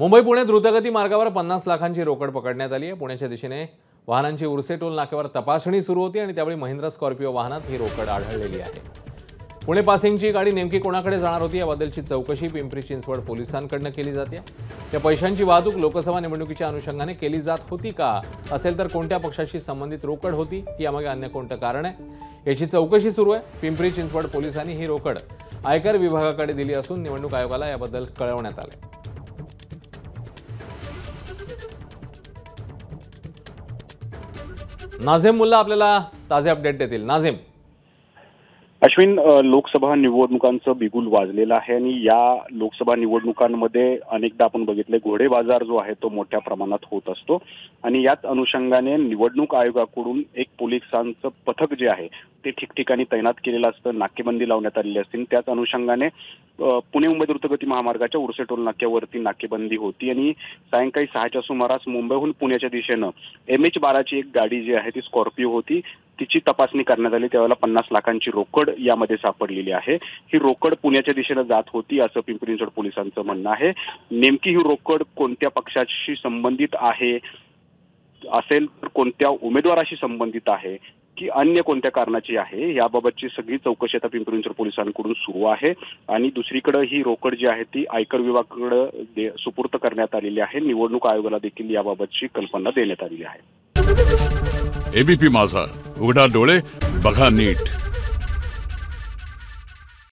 मुंबई पुणे द्रुतगती मार्गावर 50 लाखांची रोकड पकडण्यात आली आहे। पुण्याच्या दिशेने वाहनांची उर्से टोल नाक्यावर तपासणी सुरू होती आणि त्यावेळी महिंद्रा स्कॉर्पिओ वाहनात ही रोकड आढळलेली आहे। पुणे पासिंगची गाडी नेमकी कोणाकडे जाणार होती याबद्दलची चौकशी पिंपरी चिंचवड पोलिसांकडून केली जाते। त्या पैशांची वाहतूक लोकसभा निवडणुकीच्या अनुषंगाने केली जात होती का, असेल तर कोणत्या पक्षाशी संबंधित रोकड होती, यामागे अन्य कोणतं कारण आहे याची चौकशी सुरू आहे। पिंपरी चिंचवड पोलिसांनी ही रोकड आयकर विभागाकडे दिली असून निवडणूक आयोगाला याबद्दल कळवण्यात आले। नाझिम मुल्ला आपल्याला ताजे अपडेट देतील। नाझिम। अश्विन, लोकसभा निवडणुकांचं बिगुल वाजलेलं आहे आणि या लोकसभा निवडणुकांमध्ये अनेकदा आपण बघितले घोडे बाजार जो आहे तो मोठ्या प्रमाणात होत असतो आणि याच अनुषंगाने निवडणूक आयोगाकडून एक पोलिसांचं पथक जे आहे ते ठिकठिकाणी तैनात केलेलं असतं, नाकेबंदी लावण्यात आलेली असते। त्याच अनुषंगाने पुणे मुंबई द्रुतगती महामार्गाच्या उर्से टोल नाक्यावरती नाकेबंदी होती आणि सायंकाळी 6च्या सुमारास मुंबईहून पुण्याच्या दिशेनं MH12 ची एक गाडी जी आहे ती स्कॉर्पिओ होती, तिची तपासणी करण्यात आली। त्यावेळेला 50 लाखांची रोकड यामध्ये सापडलेली आहे। ही रोकड पुण्याच्या दिशेनं जात होती असं पिंपरी चिंचवड पोलिसांचं म्हणणं आहे। नेमकी ही रोकड कोणत्या पक्षाशी संबंधित आहे, असेल तर कोणत्या उमेदवाराशी संबंधित आहे की अन्य कोणत्या कारणाची आहे, याबाबतची सगळी चौकशी आता पिंपरी चिंचवड पोलिसांकडून सुरू आहे। आणि दुसरीकडे ही रोकड जी आहे ती आयकर विभागाकडे सुपूर्द करण्यात आलेली आहे। निवडणूक आयोगाला देखील याबाबतची कल्पना देण्यात आलेली आहे। एबीपी माझा, उघडा डोळे बघा नीट।